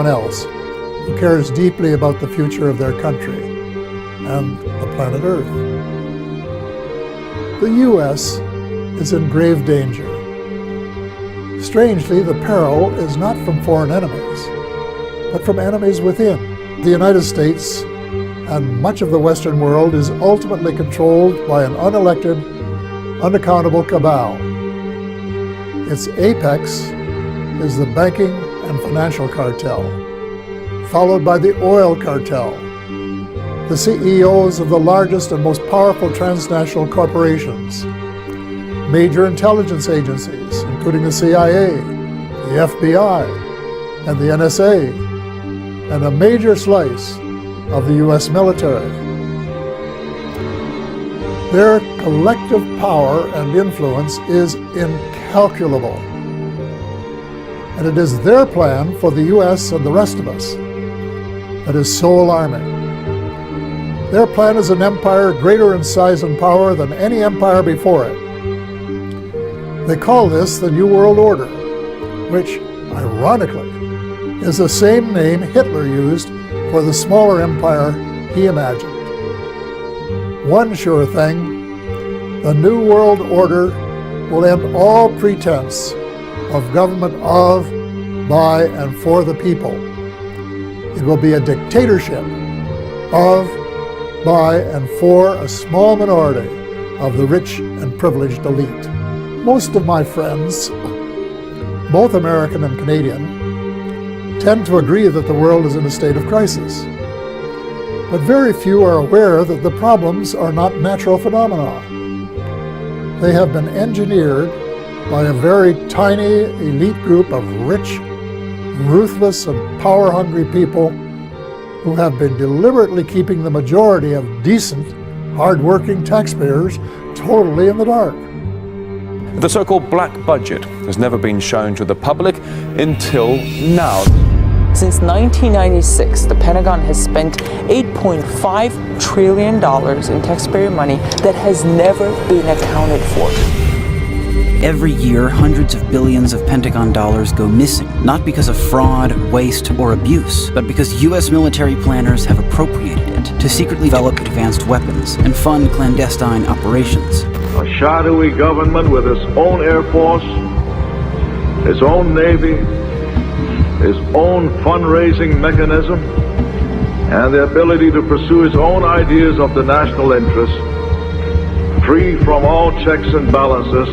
else who cares deeply about the future of their country and the planet Earth. The U.S. is in grave danger. Strangely, the peril is not from foreign enemies, but from enemies within. The United States and much of the Western world is ultimately controlled by an unelected, unaccountable cabal. Its apex is the banking and financial cartel, followed by the oil cartel, the CEOs of the largest and most powerful transnational corporations, major intelligence agencies, including the CIA, the FBI, and the NSA, and a major slice of the U.S. military. Their collective power and influence is incalculable. And it is their plan for the U.S. and the rest of us that is so alarming. Their plan is an empire greater in size and power than any empire before it. They call this the New World Order, which, ironically, is the same name Hitler used for the smaller empire he imagined. One sure thing, the New World Order will end all pretense of government of, by, and for the people. It will be a dictatorship of, by, and for a small minority of the rich and privileged elite. Most of my friends, both American and Canadian, tend to agree that the world is in a state of crisis. But very few are aware that the problems are not natural phenomena. They have been engineered by a very tiny elite group of rich, ruthless, and power-hungry people who have been deliberately keeping the majority of decent, hard-working taxpayers totally in the dark. The so-called black budget has never been shown to the public until now. Since 1996, the Pentagon has spent $8.5 trillion in taxpayer money that has never been accounted for. Every year, hundreds of billions of Pentagon dollars go missing, not because of fraud, waste, or abuse, but because U.S. military planners have appropriated it to secretly develop advanced weapons and fund clandestine operations. A shadowy government with its own Air Force, its own Navy, its own fundraising mechanism, and the ability to pursue its own ideas of the national interest, free from all checks and balances,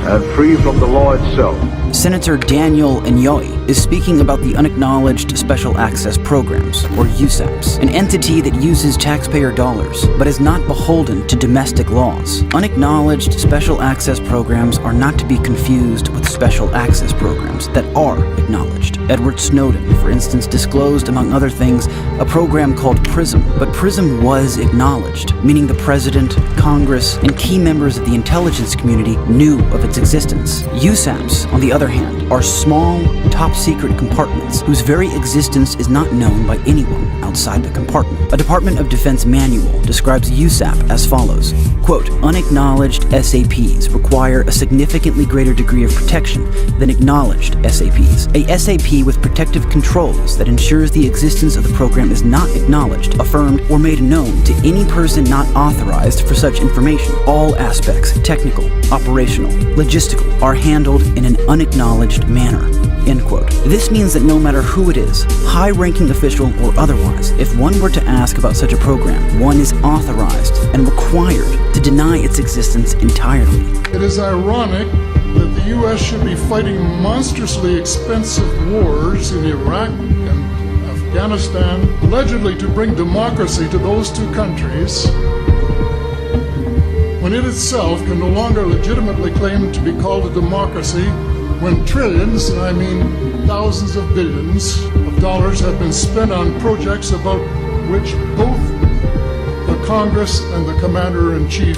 and free from the law itself. Senator Daniel Inouye is speaking about the Unacknowledged Special Access Programs, or USAPs, an entity that uses taxpayer dollars, but is not beholden to domestic laws. Unacknowledged Special Access Programs are not to be confused with special access programs that are acknowledged. Edward Snowden, for instance, disclosed, among other things, a program called PRISM, but PRISM was acknowledged, meaning the President, Congress, and key members of the intelligence community knew of its existence. USAPs, on the other hand, are small, top-secret compartments whose very existence is not known by anyone outside the compartment. A Department of Defense manual describes USAP as follows, quote, unacknowledged SAPs require a significantly greater degree of protection than acknowledged SAPs. A SAP with protective controls that ensures the existence of the program is not acknowledged, affirmed, or made known to any person not authorized for such information. All aspects, technical, operational, logistical, are handled in an unacknowledged manner. End quote. This means that no matter who it is, high-ranking official or otherwise, if one were to ask about such a program, one is authorized and required to deny its existence entirely. It is ironic that the U.S. should be fighting monstrously expensive wars in Iraq and Afghanistan, allegedly to bring democracy to those two countries, when it itself can no longer legitimately claim to be called a democracy, when trillions, and I mean thousands of billions of dollars have been spent on projects about which both the Congress and the Commander-in-Chief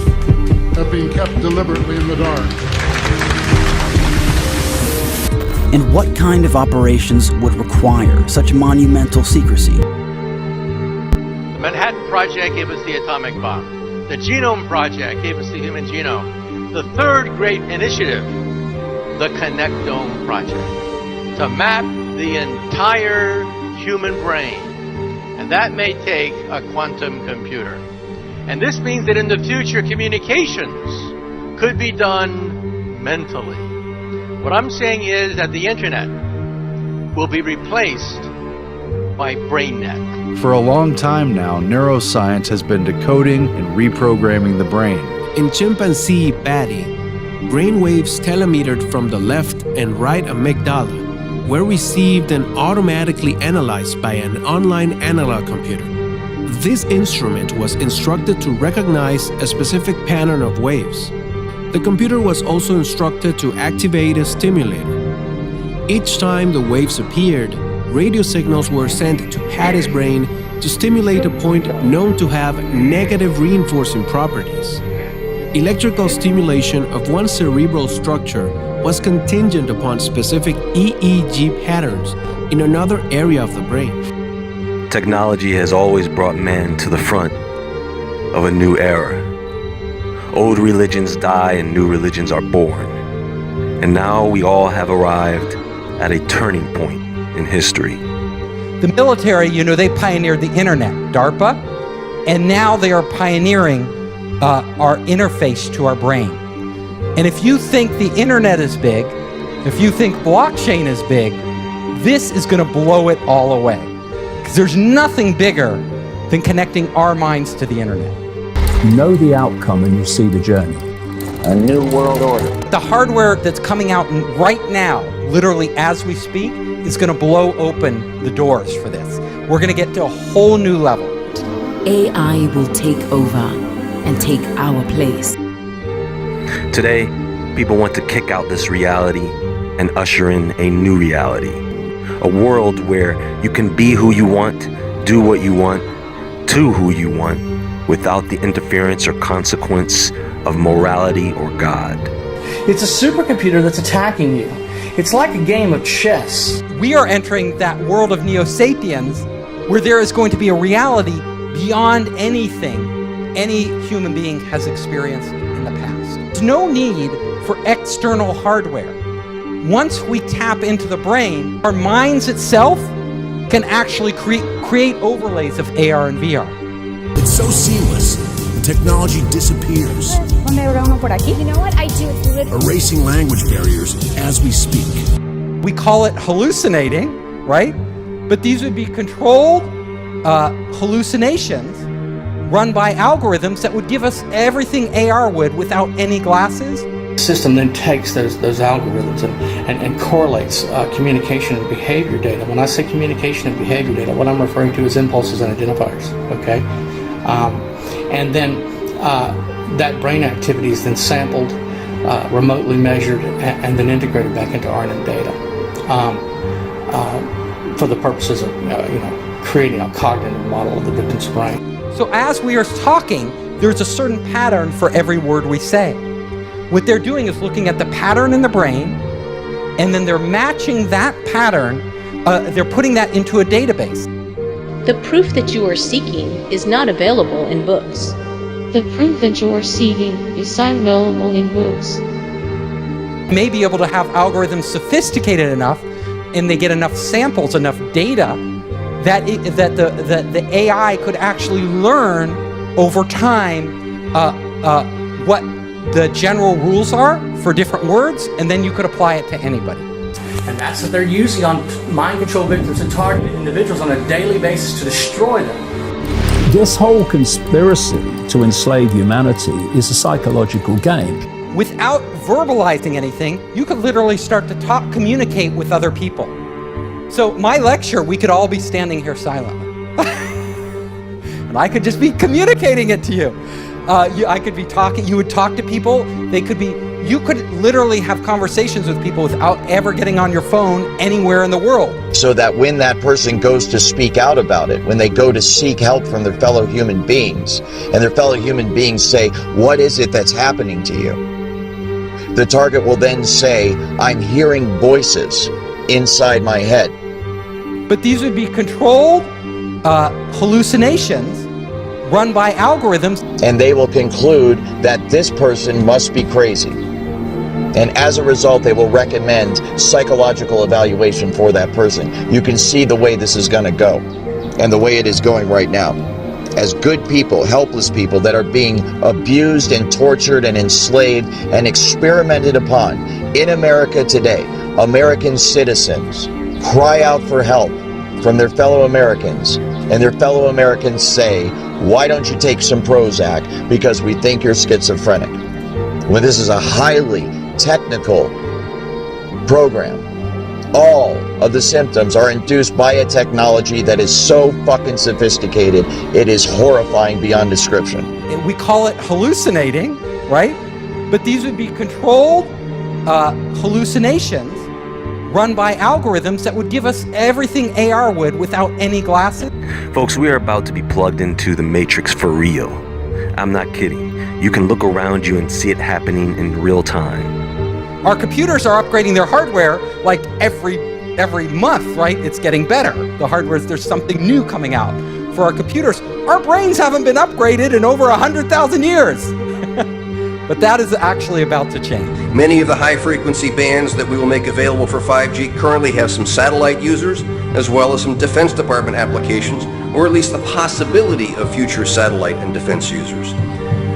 have been kept deliberately in the dark. And what kind of operations would require such monumental secrecy? The Manhattan Project gave us the atomic bomb. The Genome Project gave us the human genome. The third great initiative, the Connectome Project, to map, the entire human brain. And that may take a quantum computer. And this means that in the future, communications could be done mentally. What I'm saying is that the internet will be replaced by BrainNet. For a long time now, neuroscience has been decoding and reprogramming the brain. In chimpanzee Batty, brainwaves telemetered from the left and right amygdala were received and automatically analyzed by an online analog computer. This instrument was instructed to recognize a specific pattern of waves. The computer was also instructed to activate a stimulator. Each time the waves appeared, radio signals were sent to Patty's brain to stimulate a point known to have negative reinforcing properties. Electrical stimulation of one cerebral structure was contingent upon specific EEG patterns in another area of the brain. Technology has always brought man to the front of a new era. Old religions die and new religions are born. And now we all have arrived at a turning point in history. The military, they pioneered the internet, DARPA, and now they are pioneering our interface to our brain. And if you think the internet is big, if you think blockchain is big, this is going to blow it all away. Because there's nothing bigger than connecting our minds to the internet. Know the outcome and you see the journey. A new world order. The hardware that's coming out right now, literally as we speak, is going to blow open the doors for this. We're going to get to a whole new level. AI will take over and take our place. Today, people want to kick out this reality and usher in a new reality. A world where you can be who you want, do what you want, to who you want, without the interference or consequence of morality or God. It's a supercomputer that's attacking you. It's like a game of chess. We are entering that world of Neo-Sapiens where there is going to be a reality beyond anything any human being has experienced in the past. There's no need for external hardware. Once we tap into the brain, our minds itself can actually create overlays of AR and VR. It's so seamless, the technology disappears. You know what? I do. Erasing language barriers as we speak. We call it hallucinating, right? But these would be controlled hallucinations run by algorithms that would give us everything AR would without any glasses. The system then takes those algorithms and correlates communication and behavior data. When I say communication and behavior data, what I'm referring to is impulses and identifiers, okay? And then that brain activity is then sampled, remotely measured, and then integrated back into RNN data for the purposes of creating a cognitive model of the victim's brain. So as we are talking, there's a certain pattern for every word we say. What they're doing is looking at the pattern in the brain, and then they're matching that pattern, they're putting that into a database. The proof that you are seeking is not available in books. The proof that you are seeking is not available in books. You may be able to have algorithms sophisticated enough, and they get enough samples, enough data, that the AI could actually learn over time what the general rules are for different words, and then you could apply it to anybody. And that's what they're using on mind control victims and targeted individuals on a daily basis to destroy them. This whole conspiracy to enslave humanity is a psychological game. Without verbalizing anything, you could literally start to communicate with other people. So my lecture, we could all be standing here silently. And I could just be communicating it to you. I could be talking, you would talk to people, you could literally have conversations with people without ever getting on your phone anywhere in the world. So that when that person goes to speak out about it, when they go to seek help from their fellow human beings, and their fellow human beings say, what is it that's happening to you? The target will then say, I'm hearing voices inside my head. But these would be controlled hallucinations run by algorithms. And they will conclude that this person must be crazy. And as a result, they will recommend psychological evaluation for that person. You can see the way this is going to go and the way it is going right now. As good people, helpless people that are being abused and tortured and enslaved and experimented upon in America today, American citizens cry out for help from their fellow Americans, and their fellow Americans say, why don't you take some Prozac because we think you're schizophrenic? When this is a highly technical program. All of the symptoms are induced by a technology that is so fucking sophisticated, it is horrifying beyond description. We call it hallucinating, right? But these would be controlled hallucinations run by algorithms that would give us everything AR would without any glasses. Folks, we are about to be plugged into the Matrix for real. I'm not kidding. You can look around you and see it happening in real time. Our computers are upgrading their hardware like every month, right? It's getting better. The hardware, there's something new coming out. For our computers, our brains haven't been upgraded in over 100,000 years. But that is actually about to change. Many of the high-frequency bands that we will make available for 5G currently have some satellite users, as well as some Defense Department applications, or at least the possibility of future satellite and defense users.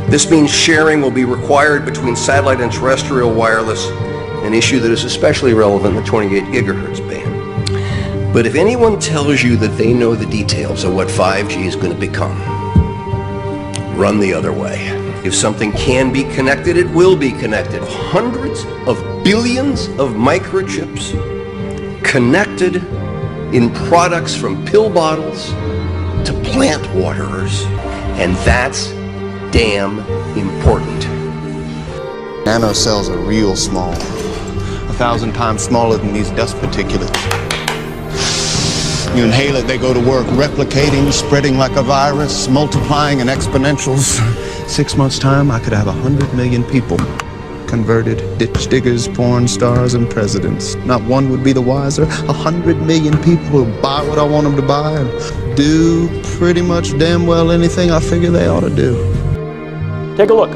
This means sharing will be required between satellite and terrestrial wireless, an issue that is especially relevant in the 28 gigahertz band. But if anyone tells you that they know the details of what 5G is going to become, run the other way. If something can be connected, it will be connected. Hundreds of billions of microchips connected in products from pill bottles to plant waterers. And that's damn important. Nanocells are real small, 1,000 times smaller than these dust particulates. You inhale it, they go to work, replicating, spreading like a virus, multiplying in exponentials. 6 months' time, I could have 100 million people converted, ditch diggers, porn stars, and presidents. Not one would be the wiser. 100 million people will buy what I want them to buy and do pretty much damn well anything I figure they ought to do. Take a look.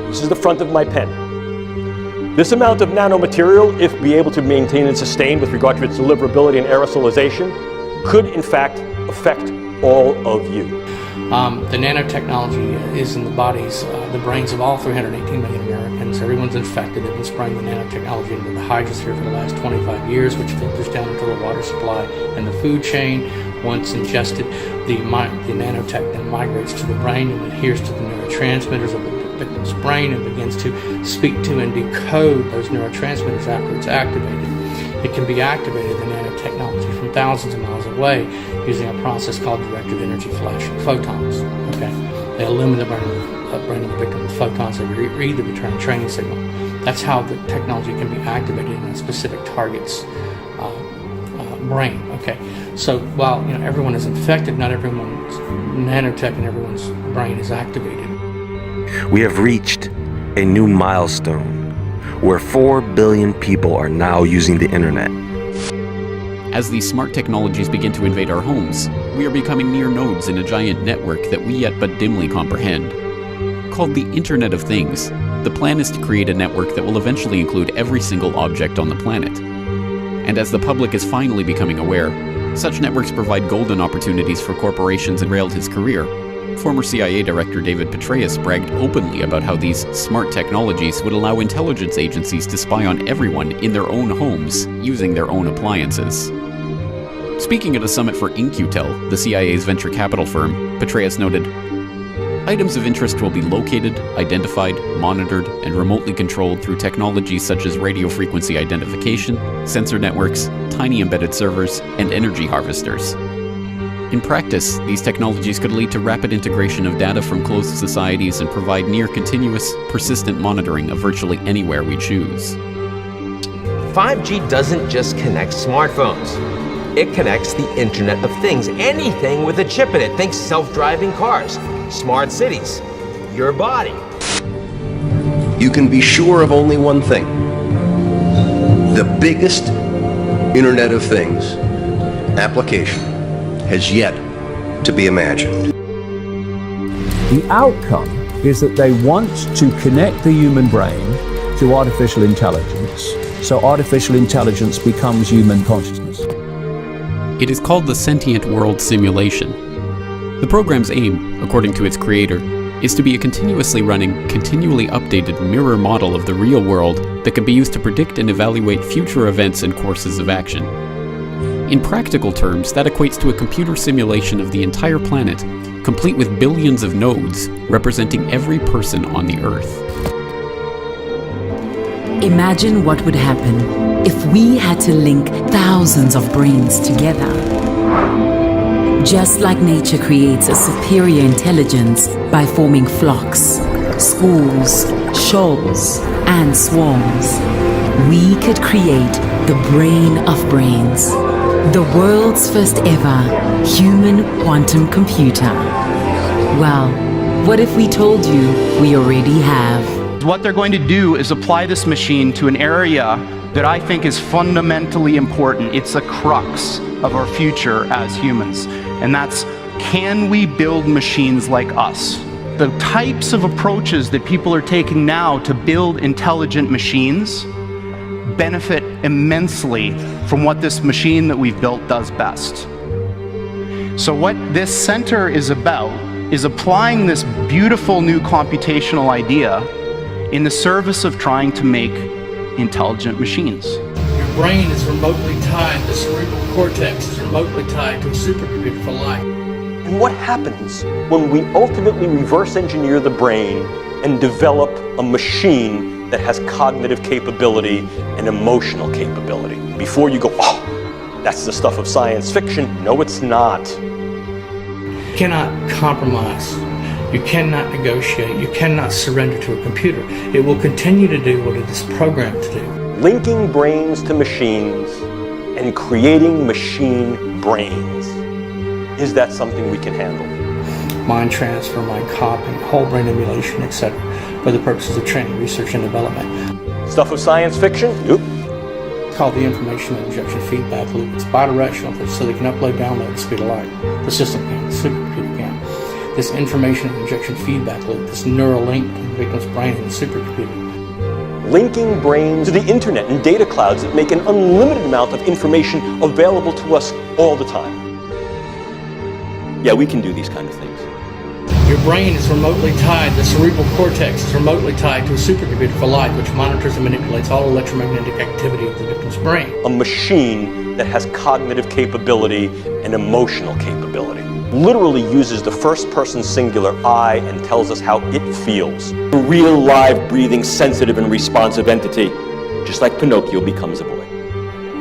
This is the front of my pen. This amount of nanomaterial, if be able to maintain and sustain with regard to its deliverability and aerosolization, could in fact affect all of you. The nanotechnology is in the bodies, the brains of all 318 million Americans. Everyone's infected. They've been spraying the nanotechnology into the hydrosphere for the last 25 years, which filters down into the water supply and the food chain. Once ingested, the nanotech then migrates to the brain and adheres to the neurotransmitters of the victim's brain and begins to speak to and decode those neurotransmitters after it's activated. It can be activated, the nanotechnology, from thousands of miles away using a process called directed energy flashing photons. Okay, they illumine the brain of the victim with photons that read the return training signal. That's how the technology can be activated in a specific target's brain. Okay, so while everyone is infected, not everyone's nanotech and everyone's brain is activated. We have reached a new milestone where 4 billion people are now using the internet. As these smart technologies begin to invade our homes, we are becoming mere nodes in a giant network that we yet but dimly comprehend. Called the Internet of Things, the plan is to create a network that will eventually include every single object on the planet. And as the public is finally becoming aware, such networks provide golden opportunities for corporations and railed his career. Former CIA Director David Petraeus bragged openly about how these smart technologies would allow intelligence agencies to spy on everyone in their own homes using their own appliances. Speaking at a summit for In-Q-Tel, the CIA's venture capital firm, Petraeus noted, "Items of interest will be located, identified, monitored, and remotely controlled through technologies such as radio frequency identification, sensor networks, tiny embedded servers, and energy harvesters." In practice, these technologies could lead to rapid integration of data from closed societies and provide near-continuous, persistent monitoring of virtually anywhere we choose. 5G doesn't just connect smartphones. It connects the Internet of Things, anything with a chip in it. Think self-driving cars, smart cities, your body. You can be sure of only one thing. The biggest Internet of Things application has yet to be imagined. The outcome is that they want to connect the human brain to artificial intelligence. So artificial intelligence becomes human consciousness. It is called the Sentient World Simulation. The program's aim, according to its creator, is to be a continuously running, continually updated mirror model of the real world that can be used to predict and evaluate future events and courses of action. In practical terms, that equates to a computer simulation of the entire planet, complete with billions of nodes representing every person on the Earth. Imagine what would happen if we had to link thousands of brains together. Just like nature creates a superior intelligence by forming flocks, schools, shoals, and swarms, we could create the brain of brains, the world's first ever human quantum computer. Well, what if we told you we already have? What they're going to do is apply this machine to an area that I think is fundamentally important. It's a crux of our future as humans, and that's, can we build machines like us? The types of approaches that people are taking now to build intelligent machines benefit immensely from what this machine that we've built does best. So what this center is about is applying this beautiful new computational idea in the service of trying to make intelligent machines. Your brain is remotely tied, the cerebral cortex is remotely tied to a supercomputer for life. And what happens when we ultimately reverse engineer the brain and develop a machine that has cognitive capability and emotional capability? Before you go, oh, that's the stuff of science fiction. No, it's not. You cannot compromise. You cannot negotiate. You cannot surrender to a computer. It will continue to do what it is programmed to do. Linking brains to machines and creating machine brains. Is that something we can handle? Mind transfer, mind copying, whole brain emulation, etc. for the purposes of training, research, and development. Stuff of science fiction? Nope. It's called the information injection feedback loop. It's bidirectional, so they can upload, download at the speed of light. The system can, the supercomputer can. This information injection feedback loop, this neural link between the victim's brain and the supercomputer. Linking brains to the internet and data clouds that make an unlimited amount of information available to us all the time. Yeah, we can do these kind of things. Your brain is remotely tied, the cerebral cortex is remotely tied to a supercomputer for life, which monitors and manipulates all electromagnetic activity of the victim's brain. A machine that has cognitive capability and emotional capability. Literally uses the first person singular I and tells us how it feels. A real, live, breathing, sensitive, and responsive entity, just like Pinocchio becomes a boy.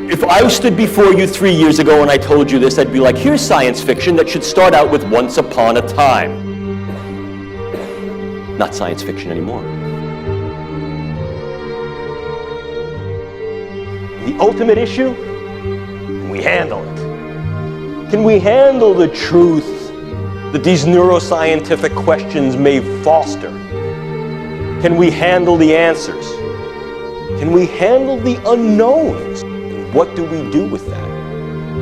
If I stood before you 3 years ago and I told you this, I'd be like, here's science fiction that should start out with once upon a time. Not science fiction anymore. The ultimate issue, can we handle it? Can we handle the truth that these neuroscientific questions may foster? Can we handle the answers? Can we handle the unknowns? And what do we do with that?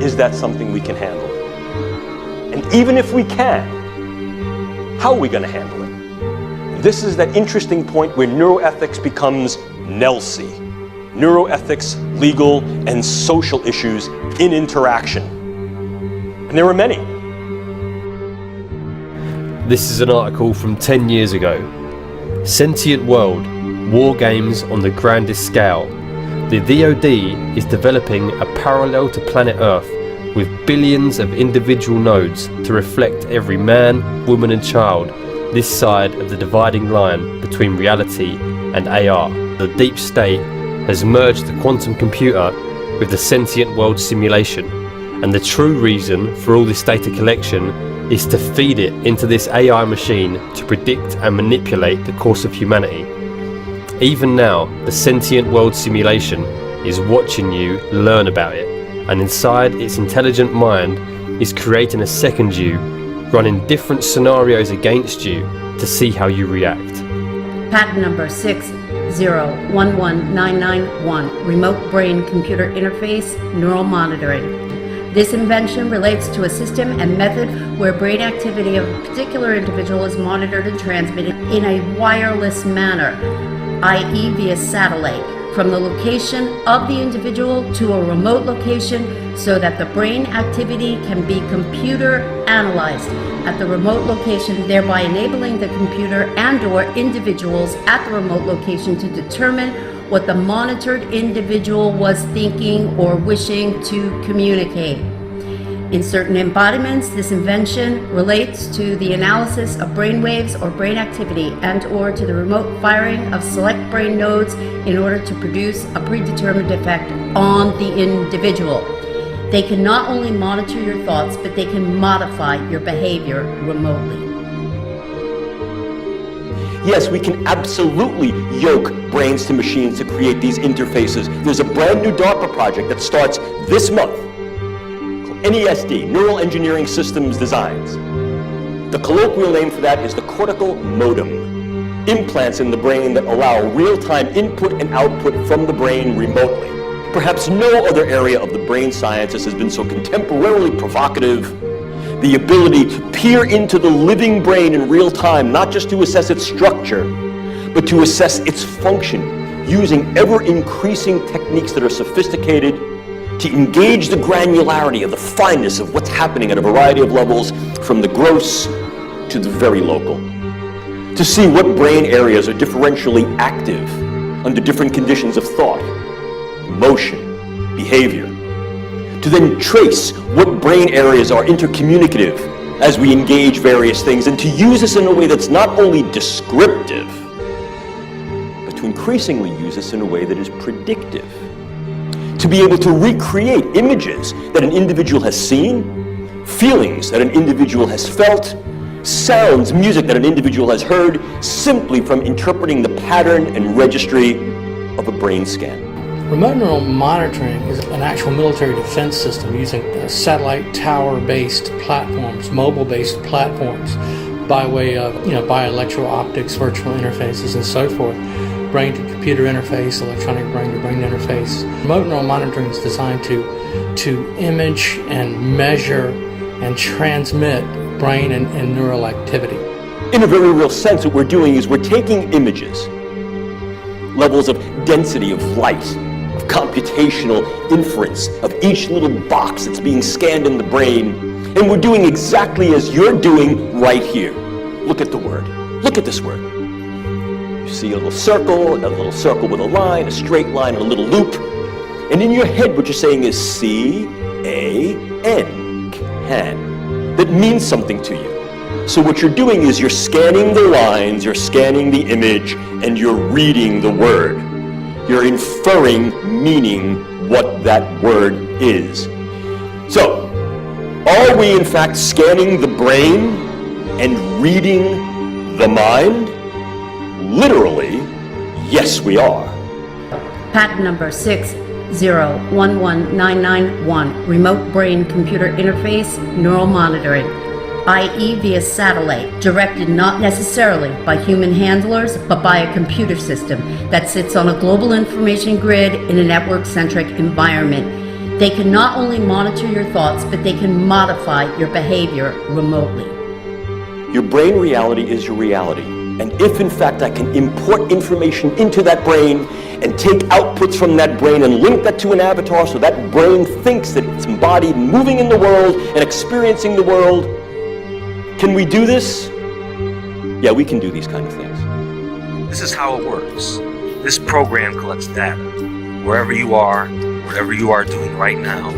Is that something we can handle? And even if we can, how are we going to handle it? This is that interesting point where neuroethics becomes NELSI. Neuroethics, legal, and social issues in interaction. And there are many. This is an article from 10 years ago. Sentient World, War Games on the Grandest Scale. The DoD is developing a parallel to planet Earth with billions of individual nodes to reflect every man, woman and child this side of the dividing line between reality and AR. The deep state has merged the quantum computer with the sentient world simulation. And the true reason for all this data collection is to feed it into this AI machine to predict and manipulate the course of humanity. Even now, the sentient world simulation is watching you learn about it, and inside its intelligent mind is creating a second you, running different scenarios against you to see how you react. Patent number 6011991, Remote Brain Computer Interface Neural Monitoring. This invention relates to a system and method where brain activity of a particular individual is monitored and transmitted in a wireless manner. i.e. via satellite, from the location of the individual to a remote location so that the brain activity can be computer analyzed at the remote location, thereby enabling the computer and/or individuals at the remote location to determine what the monitored individual was thinking or wishing to communicate. In certain embodiments, this invention relates to the analysis of brain waves or brain activity and/or to the remote firing of select brain nodes in order to produce a predetermined effect on the individual. They can not only monitor your thoughts, but they can modify your behavior remotely. Yes, we can absolutely yoke brains to machines to create these interfaces. There's a brand new DARPA project that starts this month. NESD, Neural Engineering Systems Designs. The colloquial name for that is the cortical modem. Implants in the brain that allow real-time input and output from the brain remotely. Perhaps no other area of the brain sciences has been so contemporarily provocative. The ability to peer into the living brain in real time, not just to assess its structure, but to assess its function, using ever-increasing techniques that are sophisticated to engage the granularity of the fineness of what's happening at a variety of levels, from the gross to the very local. To see what brain areas are differentially active under different conditions of thought, emotion, behavior. To then trace what brain areas are intercommunicative as we engage various things, and to use this in a way that's not only descriptive, but to increasingly use this in a way that is predictive. To be able to recreate images that an individual has seen, feelings that an individual has felt, sounds, music that an individual has heard, simply from interpreting the pattern and registry of a brain scan. Remote neural monitoring is an actual military defense system using satellite tower-based platforms, mobile-based platforms, by way of bioelectro-optics, virtual interfaces, and so forth. Brain-to-computer interface, electronic brain-to-brain interface. Remote neural monitoring is designed to image and measure and transmit brain and neural activity. In a very real sense, what we're doing is we're taking images, levels of density of light, of computational inference, of each little box that's being scanned in the brain, and we're doing exactly as you're doing right here. Look at the word. Look at this word. You see a little circle, another little circle with a line, a straight line, and a little loop. And in your head, what you're saying is C-A-N, can. That means something to you. So what you're doing is you're scanning the lines, you're scanning the image, and you're reading the word. You're inferring meaning what that word is. So, are we in fact scanning the brain and reading the mind? Literally, yes we are. Patent number 6011991, remote brain computer interface neural monitoring, i.e. via satellite, directed not necessarily by human handlers, but by a computer system that sits on a global information grid in a network-centric environment. They can not only monitor your thoughts, but they can modify your behavior remotely. Your brain reality is your reality. And if in fact I can import information into that brain and take outputs from that brain and link that to an avatar so that brain thinks that it's embodied, moving in the world and experiencing the world, can we do this? Yeah, we can do these kind of things. This is how it works. This program collects data. Wherever you are, whatever you are doing right now,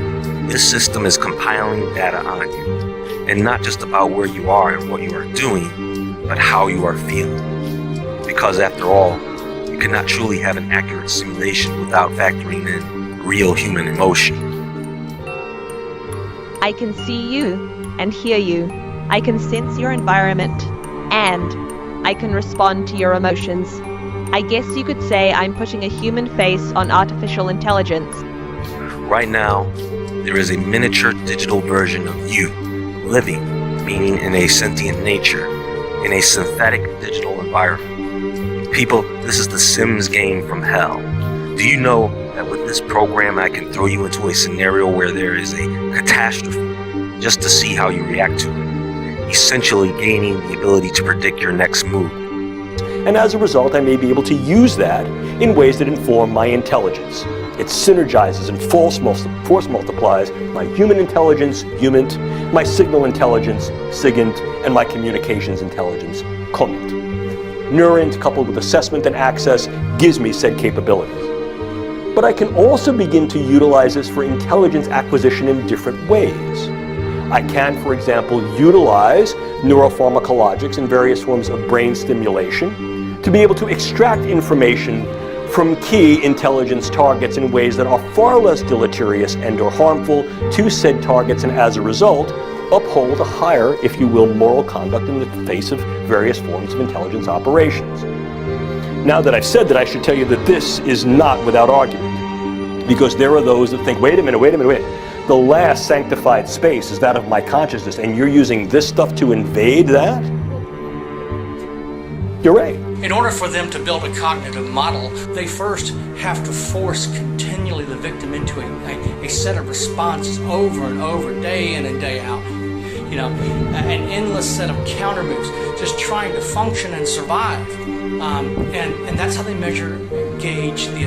this system is compiling data on you. And not just about where you are and what you are doing, but how you are feeling. Because after all, you cannot truly have an accurate simulation without factoring in real human emotion. I can see you and hear you. I can sense your environment, and I can respond to your emotions. I guess you could say I'm putting a human face on artificial intelligence. Right now, there is a miniature digital version of you, living, meaning in a sentient nature, in a synthetic digital environment. People, this is the Sims game from hell. Do you know that with this program I can throw you into a scenario where there is a catastrophe just to see how you react to it, essentially gaining the ability to predict your next move? And as a result, I may be able to use that in ways that inform my intelligence. It synergizes and force multiplies my human intelligence, HUMINT, my signal intelligence, SIGINT, and my communications intelligence, COMINT. NEURINT, coupled with assessment and access, gives me said capabilities. But I can also begin to utilize this for intelligence acquisition in different ways. I can, for example, utilize neuropharmacologics and various forms of brain stimulation to be able to extract information from key intelligence targets in ways that are far less deleterious and or harmful to said targets, and as a result, uphold a higher, if you will, moral conduct in the face of various forms of intelligence operations. Now that I've said that, I should tell you that this is not without argument, because there are those that think, wait a minute. The last sanctified space is that of my consciousness, and you're using this stuff to invade that? You're right. In order for them to build a cognitive model, they first have to force continually the victim into a set of responses over and over, day in and day out. You know, an endless set of counter moves, just trying to function and survive. And that's how they gauge the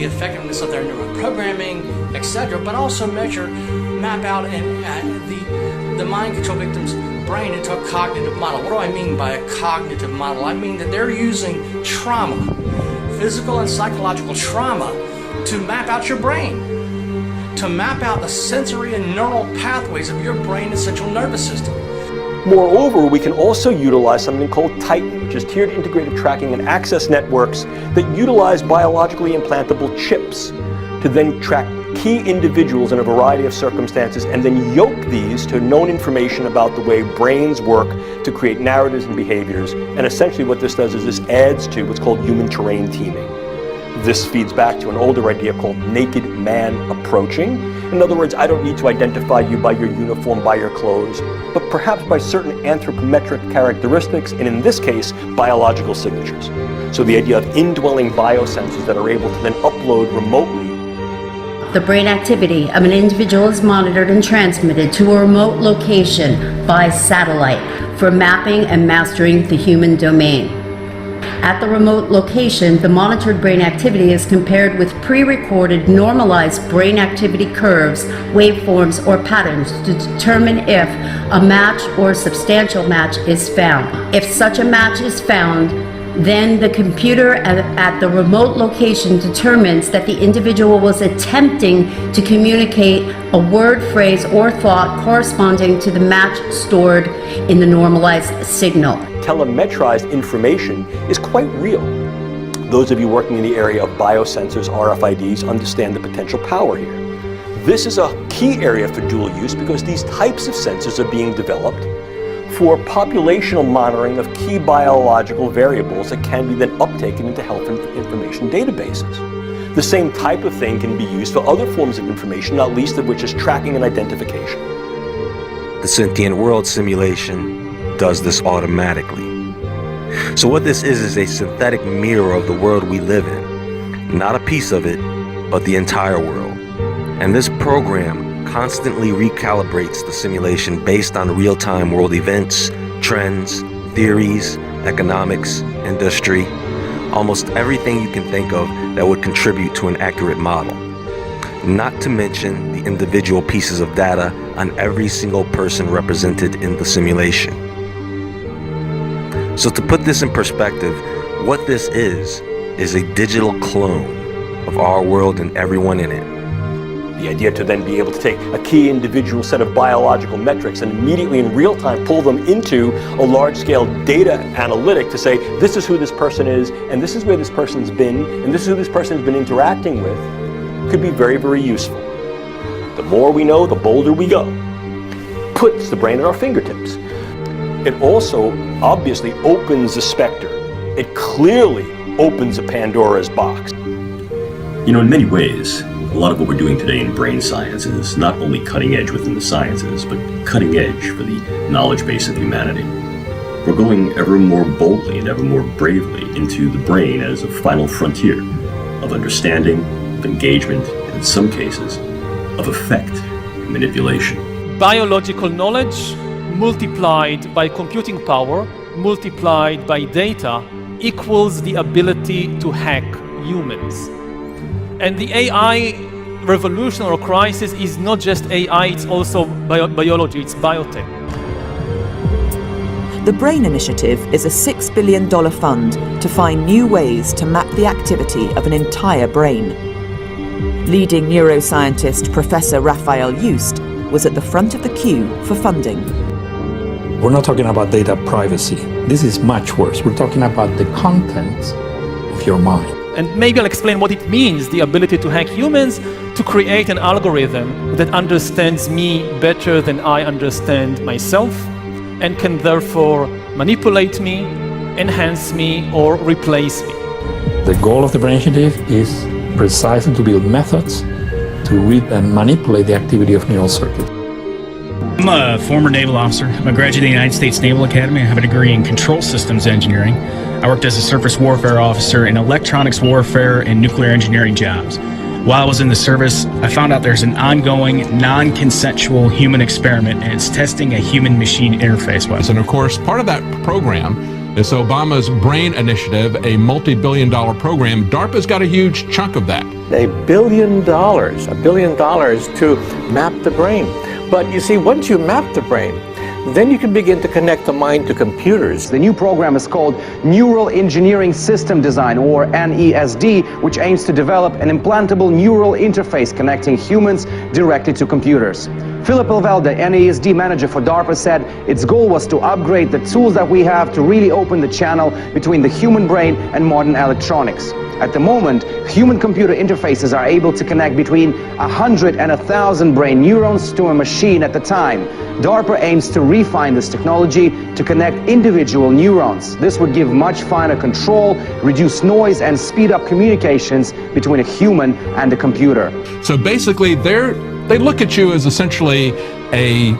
effectiveness of their neuroprogramming, etc., but also map out the mind control victim's brain into a cognitive model. What do I mean by a cognitive model? I mean that they're using trauma, physical and psychological trauma, to map out your brain, to map out the sensory and neural pathways of your brain and central nervous system. Moreover, we can also utilize something called TITAN, which is Tiered Integrated Tracking and Access Networks that utilize biologically implantable chips to then track key individuals in a variety of circumstances and then yoke these to known information about the way brains work to create narratives and behaviors. And essentially what this does is this adds to what's called human terrain teaming. This feeds back to an older idea called naked man approaching. In other words, I don't need to identify you by your uniform, by your clothes, but perhaps by certain anthropometric characteristics, and in this case, biological signatures. So the idea of indwelling biosensors that are able to then upload remotely. The brain activity of an individual is monitored and transmitted to a remote location by satellite for mapping and mastering the human domain. At the remote location, the monitored brain activity is compared with pre-recorded normalized brain activity curves, waveforms, or patterns to determine if a match or substantial match is found. If such a match is found, then the computer at the remote location determines that the individual was attempting to communicate a word, phrase, or thought corresponding to the match stored in the normalized signal. Telemetrized information is quite real. Those of you working in the area of biosensors, RFIDs, understand the potential power here. This is a key area for dual use because these types of sensors are being developed for populational monitoring of key biological variables that can be then uptaken into health information databases. The same type of thing can be used for other forms of information, not least of which is tracking and identification. The sentient world simulation does this automatically. So what this is a synthetic mirror of the world we live in. Not a piece of it, but the entire world. And this program constantly recalibrates the simulation based on real-time world events, trends, theories, economics, industry, almost everything you can think of that would contribute to an accurate model. Not to mention the individual pieces of data on every single person represented in the simulation. So to put this in perspective, what this is a digital clone of our world and everyone in it. The idea to then be able to take a key individual set of biological metrics and immediately in real time pull them into a large-scale data analytic to say, this is who this person is, and this is where this person's been, and this is who this person's been interacting with, could be very, very useful. The more we know, the bolder we go. Puts the brain at our fingertips. It also obviously opens the specter. It clearly opens a Pandora's box. You know, in many ways, a lot of what we're doing today in brain science is not only cutting edge within the sciences, but cutting edge for the knowledge base of humanity. We're going ever more boldly and ever more bravely into the brain as a final frontier of understanding, of engagement, and in some cases, of effect and manipulation. Biological knowledge multiplied by computing power, multiplied by data, equals the ability to hack humans. And the AI revolution or crisis is not just AI, it's also biology, it's biotech. The BRAIN Initiative is a $6 billion fund to find new ways to map the activity of an entire brain. Leading neuroscientist Professor Raphael Just was at the front of the queue for funding. We're not talking about data privacy. This is much worse. We're talking about the content of your mind. And maybe I'll explain what it means, the ability to hack humans, to create an algorithm that understands me better than I understand myself, and can therefore manipulate me, enhance me, or replace me. The goal of the BRAIN Initiative is precisely to build methods to read and manipulate the activity of neural circuits. I'm a former naval officer. I'm a graduate of the United States Naval Academy. I have a degree in control systems engineering. I worked as a surface warfare officer in electronics warfare and nuclear engineering jobs. While I was in the service, I found out there's an ongoing, non-consensual human experiment, and it's testing a human-machine interface. And of course, part of that program is Obama's BRAIN Initiative, a multi-billion-dollar program. DARPA's got a huge chunk of that. $1 billion to map the brain. But you see, once you map the brain, then you can begin to connect the mind to computers. The new program is called Neural Engineering System Design, or NESD, which aims to develop an implantable neural interface connecting humans directly to computers. Philip Elvelda, NESD manager for DARPA, said its goal was to upgrade the tools that we have to really open the channel between the human brain and modern electronics. At the moment, human-computer interfaces are able to connect between 100 and 1,000 brain neurons to a machine at a time. DARPA aims to refine this technology to connect individual neurons. This would give much finer control, reduce noise, and speed up communications between a human and a computer. So basically, they look at you as essentially a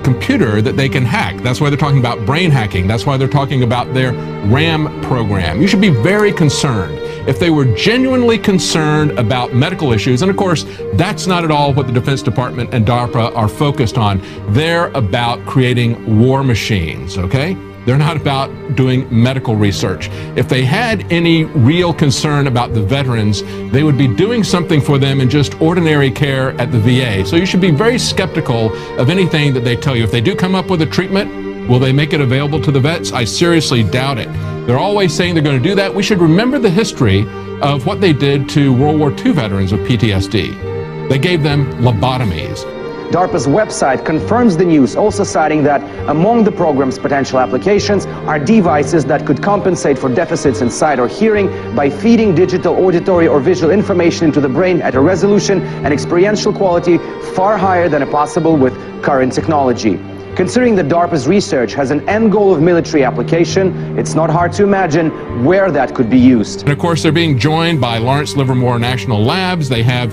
computer that they can hack. That's why they're talking about brain hacking. That's why they're talking about their RAM program. You should be very concerned. If they were genuinely concerned about medical issues, and of course, that's not at all what the Defense Department and DARPA are focused on. They're about creating war machines, okay? They're not about doing medical research. If they had any real concern about the veterans, they would be doing something for them in just ordinary care at the VA. So you should be very skeptical of anything that they tell you. If they do come up with a treatment, will they make it available to the vets? I seriously doubt it. They're always saying they're going to do that. We should remember the history of what they did to World War II veterans with PTSD. They gave them lobotomies. DARPA's website confirms the news, also citing that among the program's potential applications are devices that could compensate for deficits in sight or hearing by feeding digital, auditory, or visual information into the brain at a resolution and experiential quality far higher than possible with current technology. Considering that DARPA's research has an end goal of military application, it's not hard to imagine where that could be used. And of course, they're being joined by Lawrence Livermore National Labs. They have,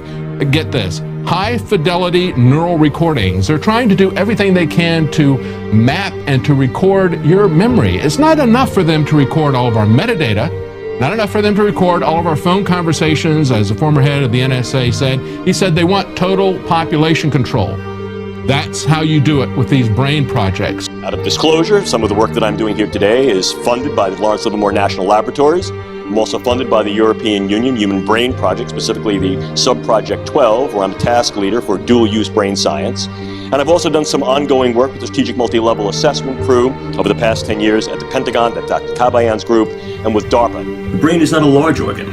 get this, high-fidelity neural recordings. They're trying to do everything they can to map and to record your memory. It's not enough for them to record all of our metadata, not enough for them to record all of our phone conversations, as the former head of the NSA said. He said they want total population control. That's how you do it with these brain projects. Out of disclosure, some of the work that I'm doing here today is funded by the Lawrence Livermore National Laboratories. I'm also funded by the European Union Human Brain Project, specifically the Sub-Project 12, where I'm a task leader for dual-use brain science. And I've also done some ongoing work with the Strategic Multi-Level Assessment crew over the past 10 years at the Pentagon, at Dr. Kabayan's group, and with DARPA. The brain is not a large organ.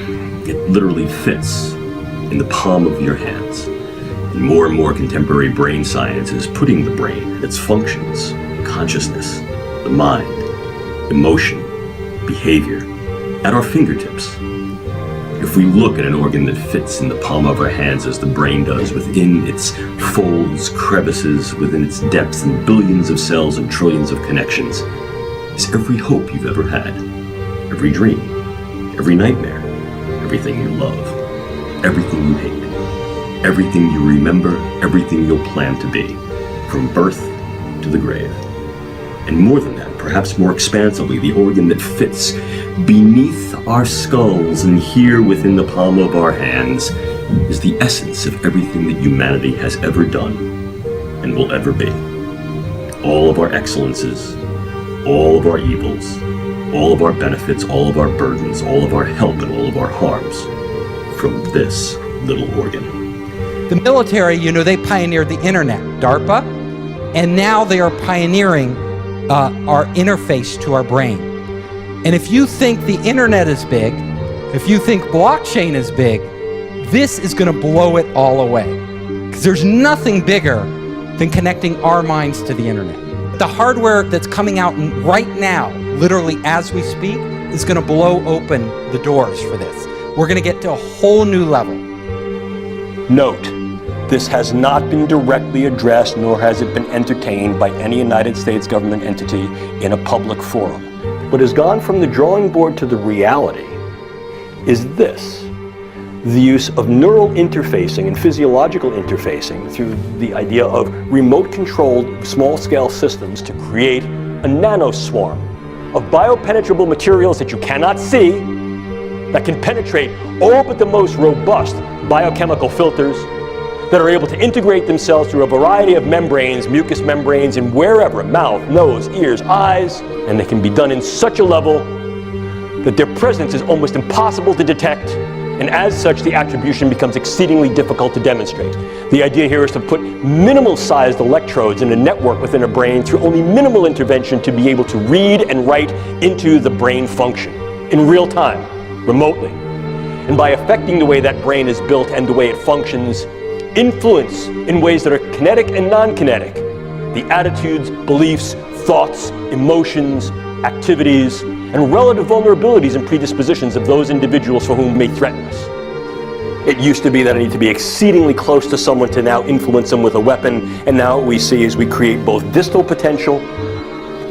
It literally fits in the palm of your hands. And more contemporary brain science is putting the brain, its functions, consciousness, the mind, emotion, behavior, at our fingertips. If we look at an organ that fits in the palm of our hands as the brain does, within its folds, crevices, within its depths, and billions of cells and trillions of connections, is every hope you've ever had, every dream, every nightmare, everything you love, everything you hate, everything you remember, everything you'll plan to be, from birth to the grave. And more than that, perhaps more expansively, the organ that fits beneath our skulls and here within the palm of our hands is the essence of everything that humanity has ever done and will ever be. All of our excellences, all of our evils, all of our benefits, all of our burdens, all of our help, and all of our harms from this little organ. The military, you know, they pioneered the internet, DARPA, and now they are pioneering our interface to our brain. And if you think the internet is big, if you think blockchain is big, this is going to blow it all away. Because there's nothing bigger than connecting our minds to the internet. The hardware that's coming out right now, literally as we speak, is going to blow open the doors for this. We're going to get to a whole new level. Note, this has not been directly addressed, nor has it been entertained by any United States government entity in a public forum. What has gone from the drawing board to the reality is this: the use of neural interfacing and physiological interfacing through the idea of remote-controlled small-scale systems to create a nanoswarm of biopenetrable materials that you cannot see, that can penetrate all but the most robust biochemical filters, that are able to integrate themselves through a variety of membranes, mucous membranes, and wherever, mouth, nose, ears, eyes, and they can be done in such a level that their presence is almost impossible to detect, and as such the attribution becomes exceedingly difficult to demonstrate. The idea here is to put minimal-sized electrodes in a network within a brain through only minimal intervention to be able to read and write into the brain function in real time, remotely. And by affecting the way that brain is built and the way it functions, influence in ways that are kinetic and non-kinetic the attitudes, beliefs, thoughts, emotions, activities, and relative vulnerabilities and predispositions of those individuals for whom may threaten us. It used to be that I need to be exceedingly close to someone to now influence them with a weapon, and now what we see is we create both distal potential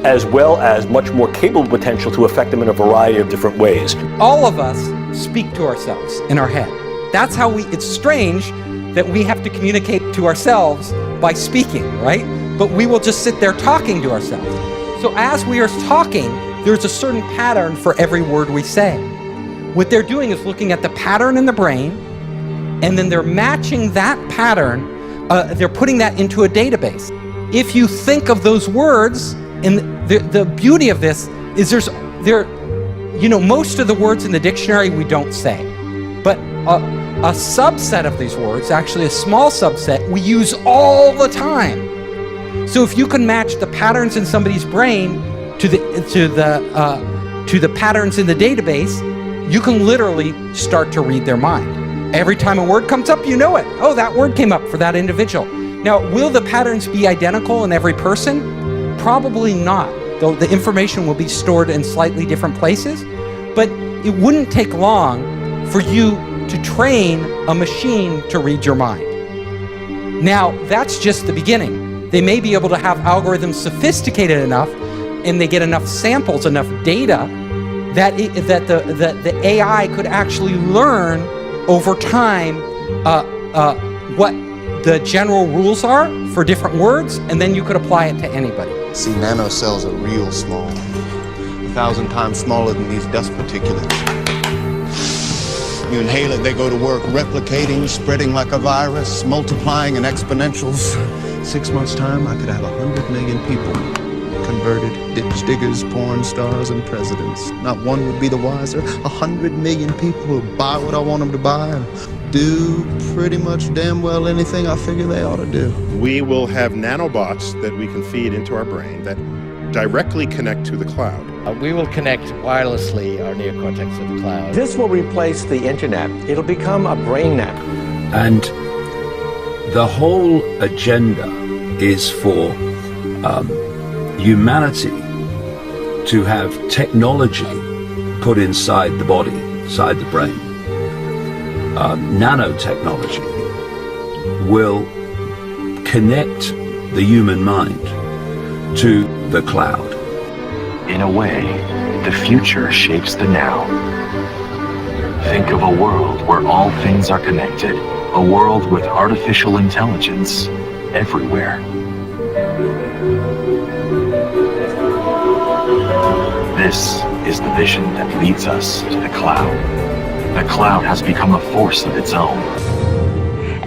as well as much more capable potential to affect them in a variety of different ways. All of us speak to ourselves in our head. That's how it's strange that we have to communicate to ourselves by speaking, right? But we will just sit there talking to ourselves. So as we are talking, there's a certain pattern for every word we say. What they're doing is looking at the pattern in the brain, and then they're matching that pattern, they're putting that into a database. If you think of those words, and the beauty of this is most of the words in the dictionary we don't say, but a subset of these words, actually a small subset, we use all the time. So if you can match the patterns in somebody's brain to the patterns in the database, you can literally start to read their mind. Every time a word comes up, you know it. Oh, that word came up for that individual. Now, will the patterns be identical in every person? Probably not, though the information will be stored in slightly different places. But it wouldn't take long for you to train a machine to read your mind. Now, that's just the beginning. They may be able to have algorithms sophisticated enough, and they get enough samples, enough data, that the AI could actually learn over time what the general rules are for different words, and then you could apply it to anybody. See, nanocells are real small, 1,000 times smaller than these dust particulates. You inhale it, they go to work, replicating, spreading like a virus, multiplying in exponentials. 6 months' time, I could have 100 million people converted, ditch diggers, porn stars, and presidents. Not one would be the wiser. 100 million people who buy what I want them to buy and do pretty much damn well anything I figure they ought to do. We will have nanobots that we can feed into our brain that directly connect to the cloud. We will connect wirelessly our neocortex to the cloud. This will replace the internet. It'll become a brain net. And the whole agenda is for humanity to have technology put inside the body, inside the brain. Nanotechnology will connect the human mind to the cloud. In a way, the future shapes the now. Think of a world where all things are connected, a world with artificial intelligence everywhere. This is the vision that leads us to the cloud. The cloud has become a force of its own.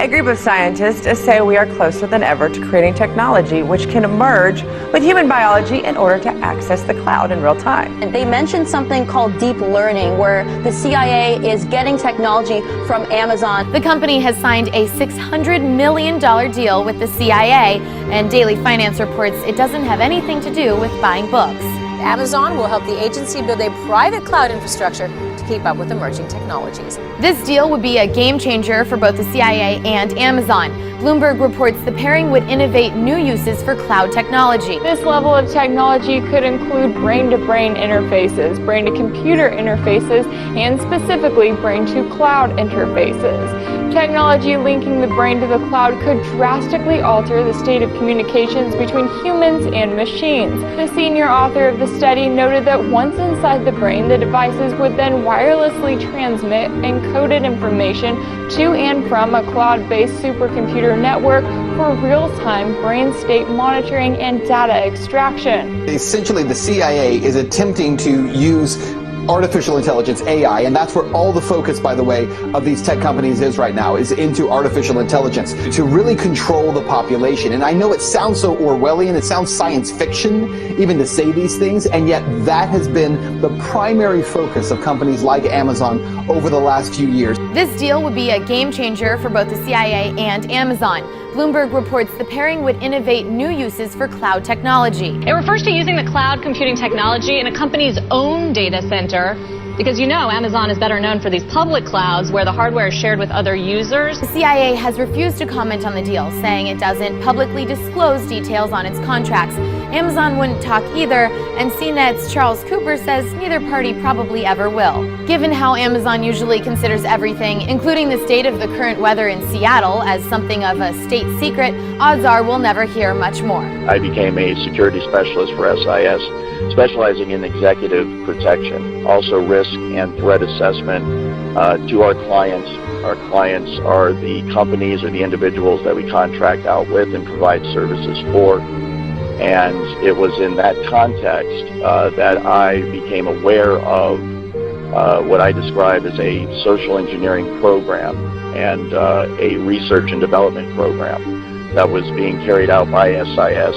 A group of scientists say we are closer than ever to creating technology which can merge with human biology in order to access the cloud in real time. They mentioned something called deep learning, where the CIA is getting technology from Amazon. The company has signed a $600 million deal with the CIA, and Daily Finance reports it doesn't have anything to do with buying books. Amazon will help the agency build a private cloud infrastructure to keep up with emerging technologies. This deal would be a game changer for both the CIA and Amazon. Bloomberg reports the pairing would innovate new uses for cloud technology. This level of technology could include brain-to-brain interfaces, brain-to-computer interfaces, and specifically brain-to-cloud interfaces. Technology linking the brain to the cloud could drastically alter the state of communications between humans and machines. The senior author of the study noted that once inside the brain, the devices would then wirelessly transmit encoded information to and from a cloud-based supercomputer network for real-time brain state monitoring and data extraction. Essentially, the CIA is attempting to use artificial intelligence, AI, and that's where all the focus, by the way, of these tech companies is right now, is into artificial intelligence to really control the population. And I know it sounds so Orwellian, it sounds science fiction even to say these things, and yet that has been the primary focus of companies like Amazon over the last few years. This deal would be a game changer for both the CIA and Amazon. Bloomberg reports the pairing would innovate new uses for cloud technology. It refers to using the cloud computing technology in a company's own data center, because you know Amazon is better known for these public clouds where the hardware is shared with other users. The CIA has refused to comment on the deal, saying it doesn't publicly disclose details on its contracts. Amazon wouldn't talk either, and CNET's Charles Cooper says neither party probably ever will. Given how Amazon usually considers everything, including the state of the current weather in Seattle, as something of a state secret, odds are we'll never hear much more. I became a security specialist for SIS, specializing in executive protection, also risk and threat assessment to our clients. Our clients are the companies or the individuals that we contract out with and provide services for. And it was in that context that I became aware of what I describe as a social engineering program and a research and development program that was being carried out by SIS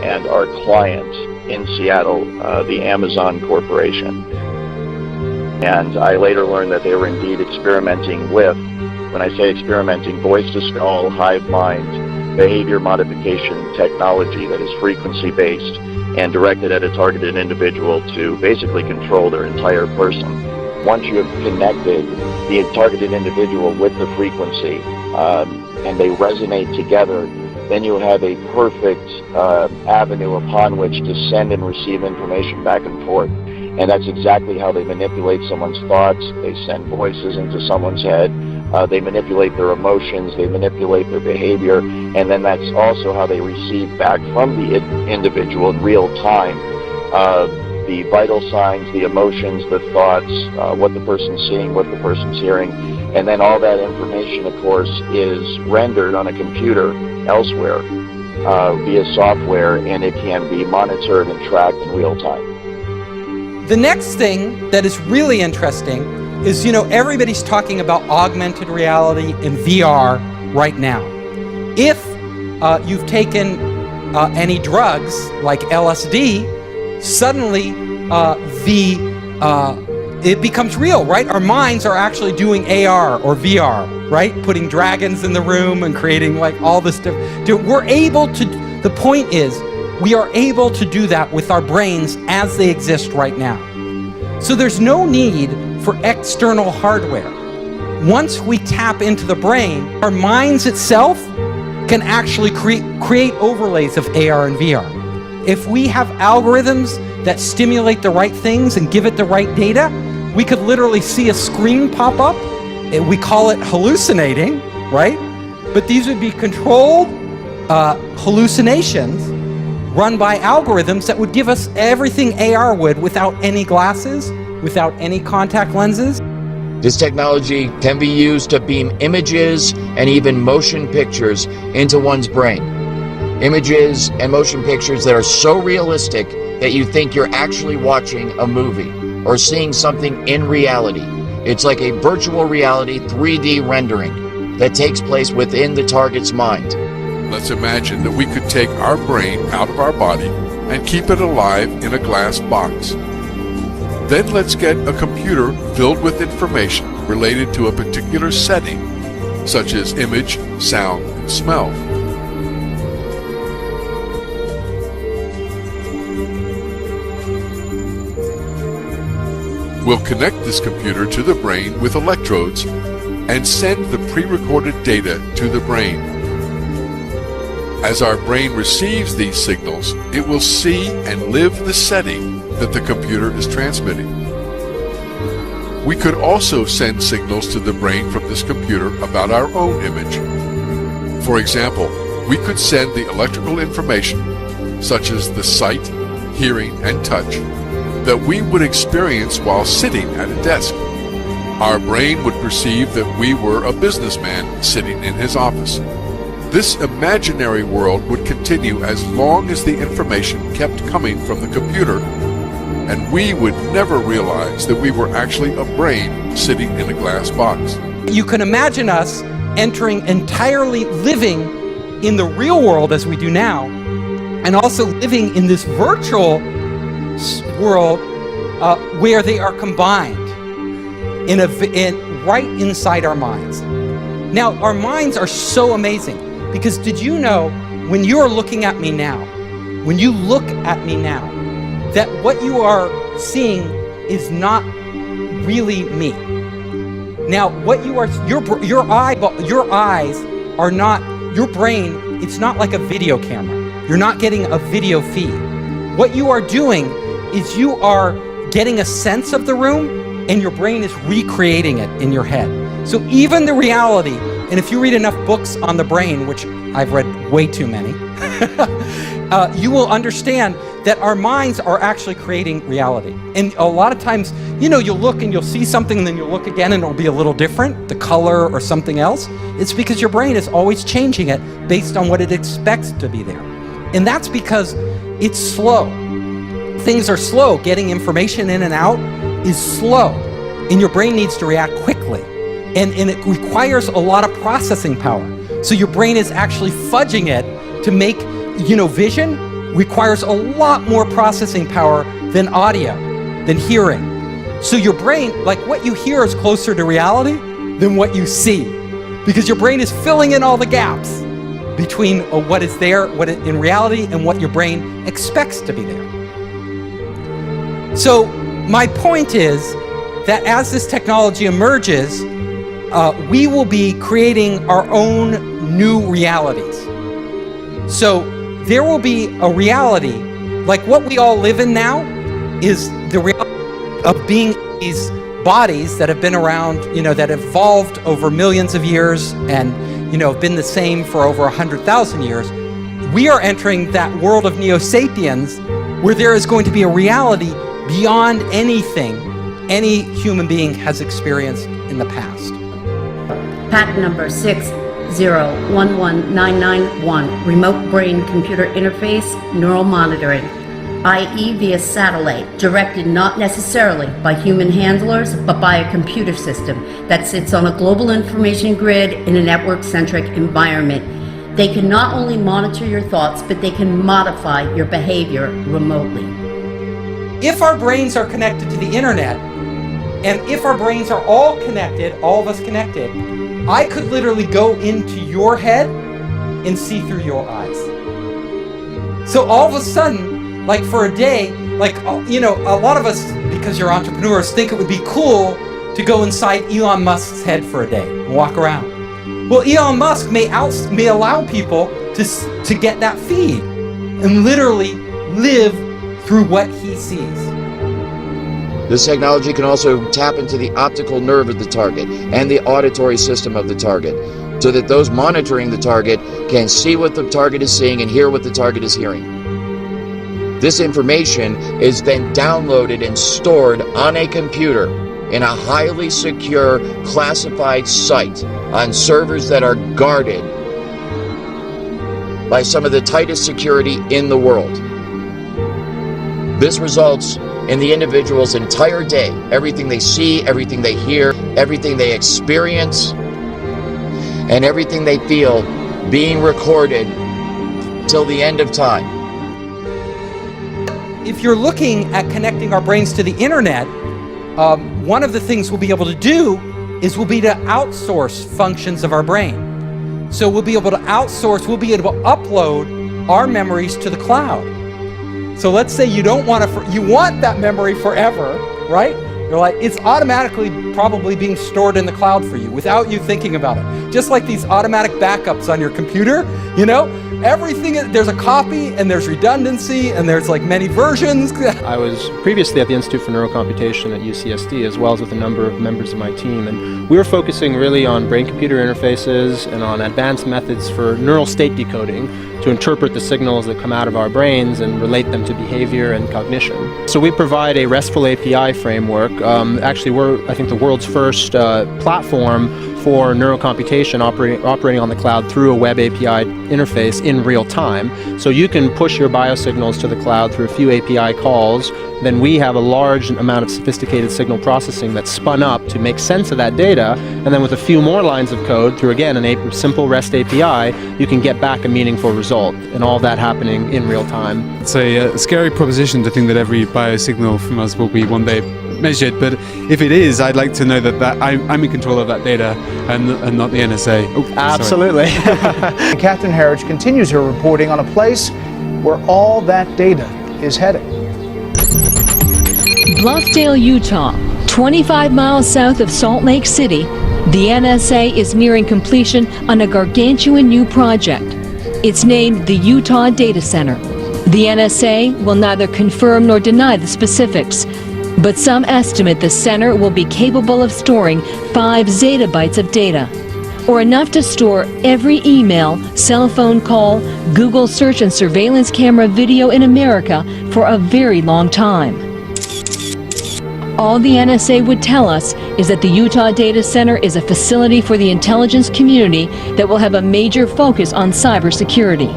and our client in Seattle, the Amazon Corporation. And I later learned that they were indeed experimenting with, when I say experimenting, voice-to-skull, HIVE MIND, behavior modification technology that is frequency-based and directed at a targeted individual to basically control their entire person. Once you have connected the targeted individual with the frequency and they resonate together, then you have a perfect avenue upon which to send and receive information back and forth. And that's exactly how they manipulate someone's thoughts. They send voices into someone's head. They manipulate their emotions. They manipulate their behavior. And then that's also how they receive back from the individual in real time the vital signs, the emotions, the thoughts, what the person's seeing, what the person's hearing. And then all that information, of course, is rendered on a computer elsewhere via software, and it can be monitored and tracked in real time. The next thing that is really interesting is, you know, everybody's talking about augmented reality and VR right now. If you've taken any drugs like LSD, suddenly it becomes real, right? Our minds are actually doing AR or VR, right? Putting dragons in the room and creating like all this stuff. We're able to, the point is, we are able to do that with our brains as they exist right now. So there's no need for external hardware. Once we tap into the brain, our minds itself can actually create overlays of AR and VR. If we have algorithms that stimulate the right things and give it the right data, we could literally see a screen pop up. We call it hallucinating, right? But these would be controlled hallucinations run by algorithms that would give us everything AR would without any glasses, without any contact lenses. This technology can be used to beam images and even motion pictures into one's brain. Images and motion pictures that are so realistic that you think you're actually watching a movie or seeing something in reality. It's like a virtual reality 3D rendering. that takes place within the target's mind. Let's imagine that we could take our brain out of our body and keep it alive in a glass box. Then let's get a computer filled with information related to a particular setting, such as image, sound, and smell. We'll connect this computer to the brain with electrodes and send the pre-recorded data to the brain. As our brain receives these signals, it will see and live the setting that the computer is transmitting. We could also send signals to the brain from this computer about our own image. For example, we could send the electrical information, such as the sight, hearing, and touch, that we would experience while sitting at a desk. Our brain would perceive that we were a businessman sitting in his office. This imaginary world would continue as long as the information kept coming from the computer, and we would never realize that we were actually a brain sitting in a glass box. You can imagine us entering entirely living in the real world as we do now, and also living in this virtual world where they are combined right inside our minds. Now, our minds are so amazing, because did you know, when you are looking at me now, when you look at me now, that what you are seeing is not really me. Now, what you are, your eyes are not, your brain, it's not like a video camera. You're not getting a video feed. What you are doing is you are getting a sense of the room, and your brain is recreating it in your head. So even the reality, and if you read enough books on the brain, which I've read way too many, you will understand that our minds are actually creating reality. And a lot of times, you know, you'll look and you'll see something, and then you'll look again and it'll be a little different, the color or something else. It's because your brain is always changing it based on what it expects to be there. And that's because it's slow. Things are slow. Getting information in and out is slow, and your brain needs to react quickly. And it requires a lot of processing power. So your brain is actually fudging it to make, you know, vision requires a lot more processing power than audio, than hearing. So your brain, like what you hear is closer to reality than what you see, because your brain is filling in all the gaps between what is there, in reality, and what your brain expects to be there. So my point is that as this technology emerges, we will be creating our own new realities. So there will be a reality, like what we all live in now is the reality of being these bodies that have been around, you know, that evolved over millions of years and, you know, have been the same for over 100,000 years. We are entering that world of Neo-Sapiens, where there is going to be a reality beyond anything any human being has experienced in the past. Patent number 6011991, remote brain computer interface neural monitoring, i.e. via satellite, directed not necessarily by human handlers, but by a computer system that sits on a global information grid in a network-centric environment. They can not only monitor your thoughts, but they can modify your behavior remotely. If our brains are connected to the internet, and if our brains are all connected, all of us connected, I could literally go into your head and see through your eyes. So all of a sudden, like for a day, like, you know, a lot of us, because you're entrepreneurs, think it would be cool to go inside Elon Musk's head for a day and walk around. Well, Elon Musk may allow people to get that feed and literally live through what he sees. This technology can also tap into the optical nerve of the target and the auditory system of the target, so that those monitoring the target can see what the target is seeing and hear what the target is hearing. This information is then downloaded and stored on a computer in a highly secure, classified site on servers that are guarded by some of the tightest security in the world. This results in the individual's entire day, everything they see, everything they hear, everything they experience, and everything they feel being recorded till the end of time. If you're looking at connecting our brains to the internet, one of the things we'll be able to do is we'll be to outsource functions of our brain. So we'll be able to outsource, we'll be able to upload our memories to the cloud. So let's say you don't want to, you want that memory forever, right? You're like, it's automatically probably being stored in the cloud for you without you thinking about it. Just like these automatic backups on your computer, you know, everything, there's a copy and there's redundancy and there's like many versions. I was previously at the Institute for Neurocomputation at UCSD, as well as with a number of members of my team, and we were focusing really on brain-computer interfaces and on advanced methods for neural state decoding to interpret the signals that come out of our brains and relate them to behavior and cognition. So we provide a RESTful API framework. Actually, we're, I think, the world's first platform for neurocomputation operating on the cloud through a web API interface in real time. So you can push your biosignals to the cloud through a few API calls. Then we have a large amount of sophisticated signal processing that's spun up to make sense of that data. And then with a few more lines of code through, again, a simple REST API, you can get back a meaningful result. And all that happening in real time. It's a scary proposition to think that every biosignal from us will be one day measured, but if it is, I'd like to know that I'm in control of that data and not the NSA. Oh, absolutely. Catherine Herridge continues her reporting on a place where all that data is heading. Bluffdale, Utah, 25 miles south of Salt Lake City, the NSA is nearing completion on a gargantuan new project. It's named the Utah Data Center. The NSA will neither confirm nor deny the specifics, but some estimate the center will be capable of storing 5 zettabytes of data, or enough to store every email, cell phone call, Google search and surveillance camera video in America for a very long time. All the NSA would tell us is that the Utah Data Center is a facility for the intelligence community that will have a major focus on cybersecurity.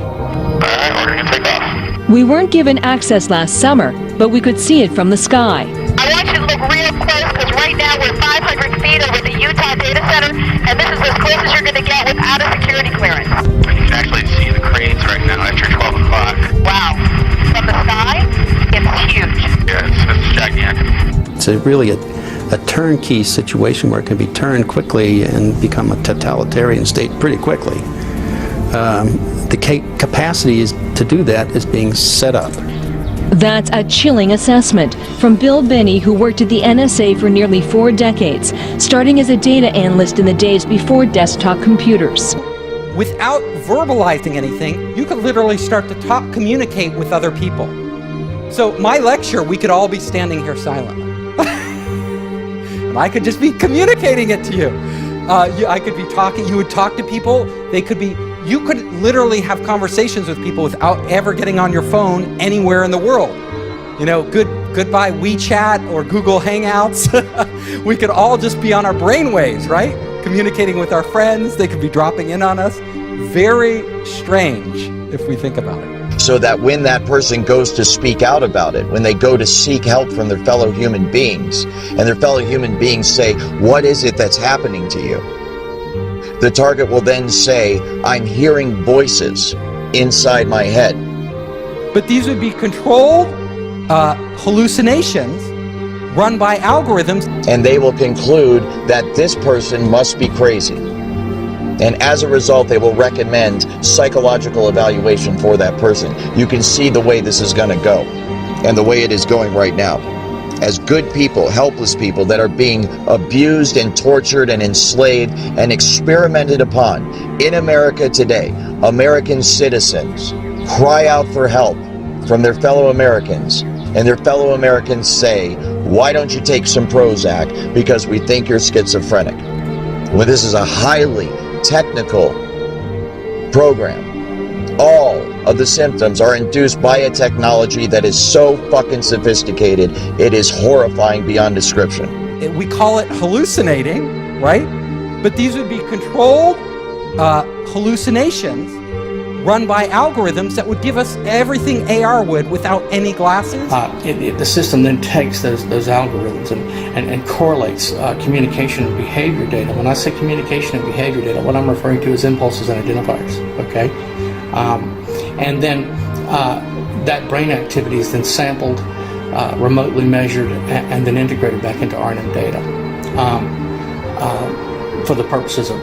We weren't given access last summer, but we could see it from the sky. I want you to look real close because right now we're 500 feet over the Utah Data Center, and this is as close as you're going to get without a security clearance. You can actually see the cranes right now after 12 o'clock. Wow. From the sky, it's huge. Yeah, it's gigantic. It's really a turnkey situation where it can be turned quickly and become a totalitarian state pretty quickly. The capacity to do that is being set up. That's a chilling assessment from Bill Binney, who worked at the NSA for nearly 4 decades, starting as a data analyst in the days before desktop computers. Without verbalizing anything, you could literally start to communicate with other people. So my lecture, we could all be standing here silently. And I could just be communicating it to you. I could be talking, you would talk to people, you could literally have conversations with people without ever getting on your phone anywhere in the world. You know, goodbye WeChat or Google Hangouts. We could all just be on our brainwaves, right? Communicating with our friends, they could be dropping in on us. Very strange if we think about it. So that when that person goes to speak out about it, when they go to seek help from their fellow human beings, and their fellow human beings say, what is it that's happening to you? The target will then say, I'm hearing voices inside my head. But these would be controlled hallucinations run by algorithms. And they will conclude that this person must be crazy. And as a result, they will recommend psychological evaluation for that person. You can see the way this is going to go, and the way it is going right now. As good people, helpless people that are being abused and tortured and enslaved and experimented upon in America today, American citizens cry out for help from their fellow Americans, and their fellow Americans say, why don't you take some Prozac because we think you're schizophrenic? Well, this is a highly technical program. All of the symptoms are induced by a technology that is so fucking sophisticated, it is horrifying beyond description. We call it hallucinating, right? But these would be controlled hallucinations run by algorithms that would give us everything AR would without any glasses? The system then takes those algorithms and correlates communication and behavior data. When I say communication and behavior data, what I'm referring to is impulses and identifiers, okay? And then that brain activity is then sampled, remotely measured, and then integrated back into RNN data for the purposes of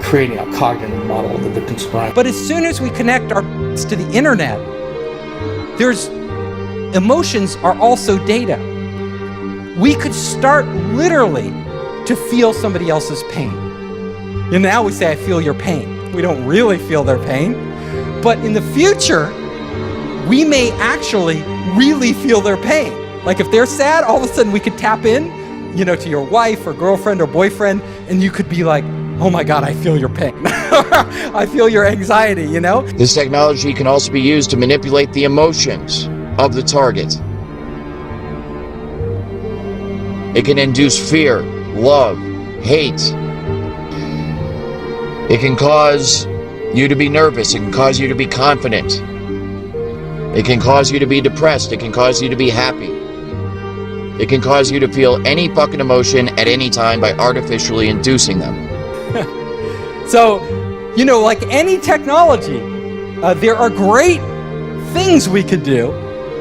creating a cognitive model of the victim's brain. But as soon as we connect our to the internet, emotions are also data. We could start literally to feel somebody else's pain. Now we say, I feel your pain. We don't really feel their pain. But in the future, we may actually really feel their pain. Like if they're sad, all of a sudden we could tap in, to your wife or girlfriend or boyfriend, and you could be like, oh my God, I feel your pain. I feel your anxiety, This technology can also be used to manipulate the emotions of the target. It can induce fear, love, hate. It can cause you to be nervous. It can cause you to be confident. It can cause you to be depressed. It can cause you to be happy. It can cause you to feel any fucking emotion at any time by artificially inducing them. So, like any technology, there are great things we could do,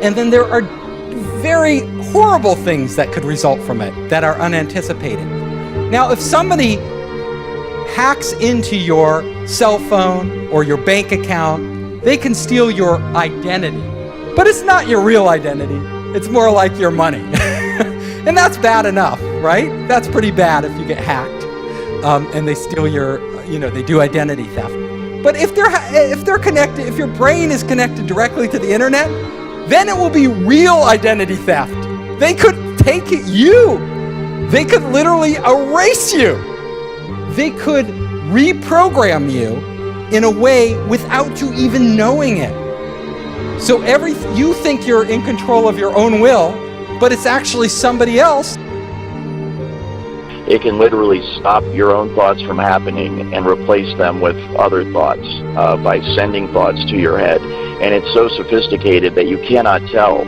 and then there are very horrible things that could result from it that are unanticipated. Now, if somebody hacks into your cell phone or your bank account, they can steal your identity. But it's not your real identity. It's more like your money. And that's bad enough, right? That's pretty bad if you get hacked and they steal your, they do identity theft. But if they're connected, if your brain is connected directly to the internet, then it will be real identity theft. They could take you. They could literally erase you. They could reprogram you in a way without you even knowing it. So you think you're in control of your own will, but it's actually somebody else. It can literally stop your own thoughts from happening and replace them with other thoughts by sending thoughts to your head. And it's so sophisticated that you cannot tell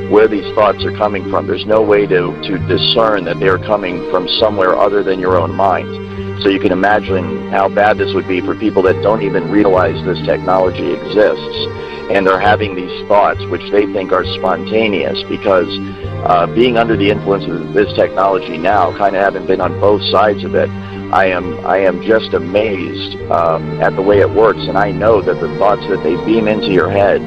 where these thoughts are coming from. There's no way to discern that they're coming from somewhere other than your own mind. So you can imagine how bad this would be for people that don't even realize this technology exists. And they're having these thoughts, which they think are spontaneous, because being under the influence of this technology now, kind of having been on both sides of it, I am just amazed at the way it works. And I know that the thoughts that they beam into your head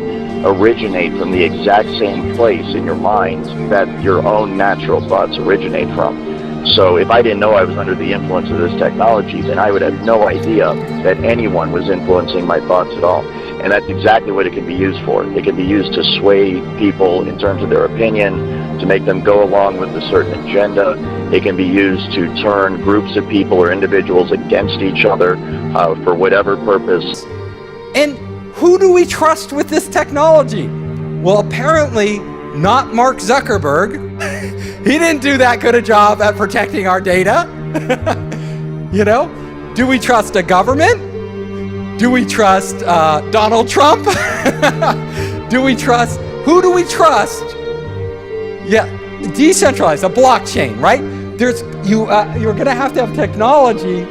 originate from the exact same place in your mind that your own natural thoughts originate from. So if I didn't know I was under the influence of this technology, then I would have no idea that anyone was influencing my thoughts at all. And that's exactly what it can be used for. It can be used to sway people in terms of their opinion, to make them go along with a certain agenda. It can be used to turn groups of people or individuals against each other for whatever purpose. And who do we trust with this technology? Well, apparently not Mark Zuckerberg. He didn't do that good a job at protecting our data. Do we trust a government? Do we trust Donald Trump? Who do we trust? Yeah, decentralized, a blockchain, right? You're going to have technology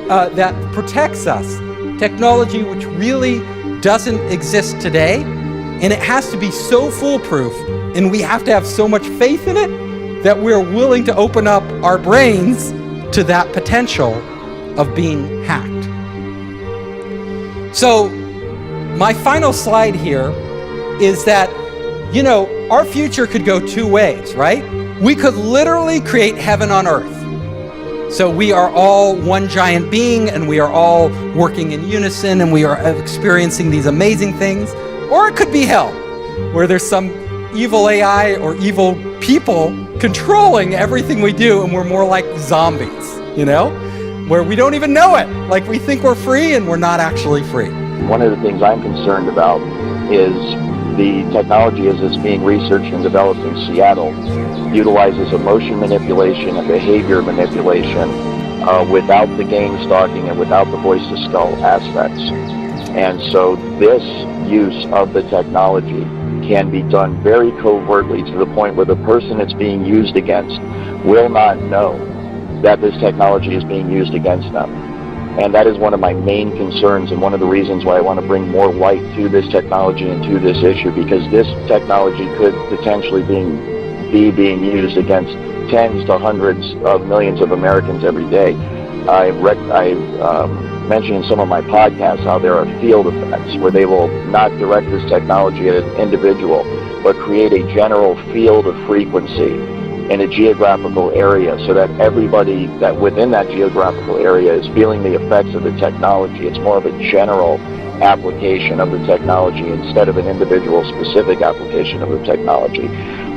that protects us. Technology which really doesn't exist today, and it has to be so foolproof, and we have to have so much faith in it that we're willing to open up our brains to that potential of being hacked. So my final slide here is that, our future could go two ways, right? We could literally create heaven on earth. So we are all one giant being, and we are all working in unison, and we are experiencing these amazing things. Or it could be hell, where there's some evil AI or evil people controlling everything we do, and we're more like zombies, where we don't even know it. Like we think we're free, and we're not actually free. One of the things I'm concerned about is the technology as it's being researched and developed in Seattle utilizes emotion manipulation and behavior manipulation without the game stalking and without the voice-to-skull aspects. And so this use of the technology can be done very covertly to the point where the person it's being used against will not know that this technology is being used against them. And that is one of my main concerns and one of the reasons why I want to bring more light to this technology and to this issue, because this technology could potentially be being used against tens to hundreds of millions of Americans every day. I've mentioned in some of my podcasts how there are field effects where they will not direct this technology at an individual, but create a general field of frequency in a geographical area so that everybody that within that geographical area is feeling the effects of the technology. It's more of a general application of the technology instead of an individual specific application of the technology.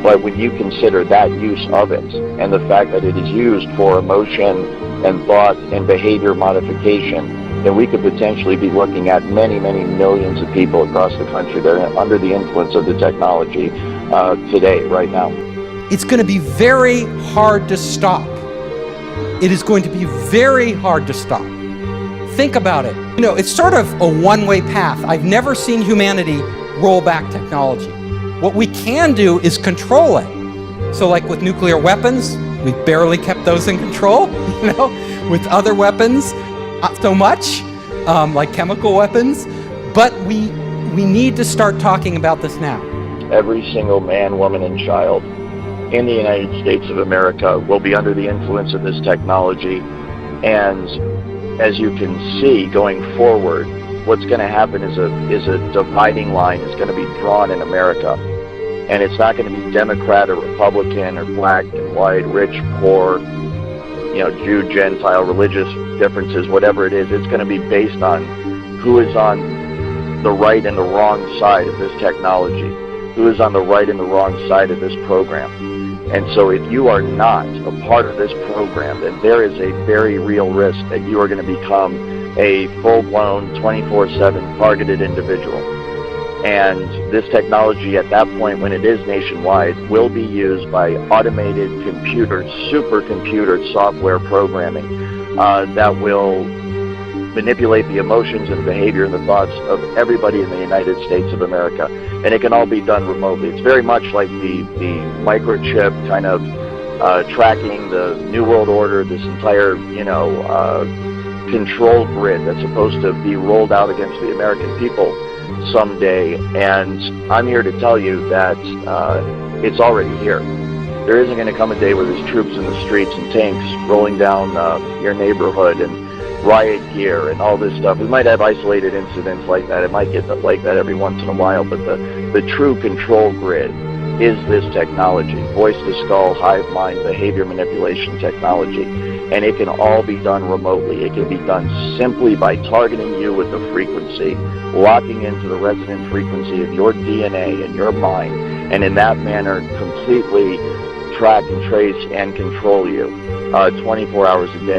But when you consider that use of it and the fact that it is used for emotion and thought and behavior modification, then we could potentially be looking at many, many millions of people across the country that are under the influence of the technology today, right now. It's going to be very hard to stop. It is going to be very hard to stop. Think about it. You know, it's sort of a one-way path. I've never seen humanity roll back technology. What we can do is control it. So like with nuclear weapons, we've barely kept those in control, you know. With other weapons, not so much, like chemical weapons. But we need to start talking about this now. Every single man, woman, and child in the United States of America will be under the influence of this technology. And as you can see going forward, what's going to happen is a dividing line is going to be drawn in America. And it's not going to be Democrat or Republican or black and white, rich, poor, you know, Jew, Gentile, religious differences, whatever it is. It's going to be based on who is on the right and the wrong side of this technology, who is on the right and the wrong side of this program. And so if you are not a part of this program, then there is a very real risk that you are going to become a full-blown 24/7 targeted individual. And this technology at that point, when it is nationwide, will be used by automated computer, supercomputer software programming that will manipulate the emotions and behavior and the thoughts of everybody in the United States of America. And it can all be done remotely. It's very much like the microchip kind of tracking the New World Order, this entire, you know, control grid that's supposed to be rolled out against the American people someday. And I'm here to tell you that it's already here. There isn't going to come a day where there's troops in the streets and tanks rolling down your neighborhood and riot gear and all this stuff. We might have isolated incidents like that. It might get like that every once in a while, but the true control grid is this technology, voice to skull, hive mind, behavior manipulation technology. And it can all be done remotely. It can be done simply by targeting you with the frequency, locking into the resonant frequency of your DNA and your mind, and in that manner completely track and trace and control you 24 hours a day.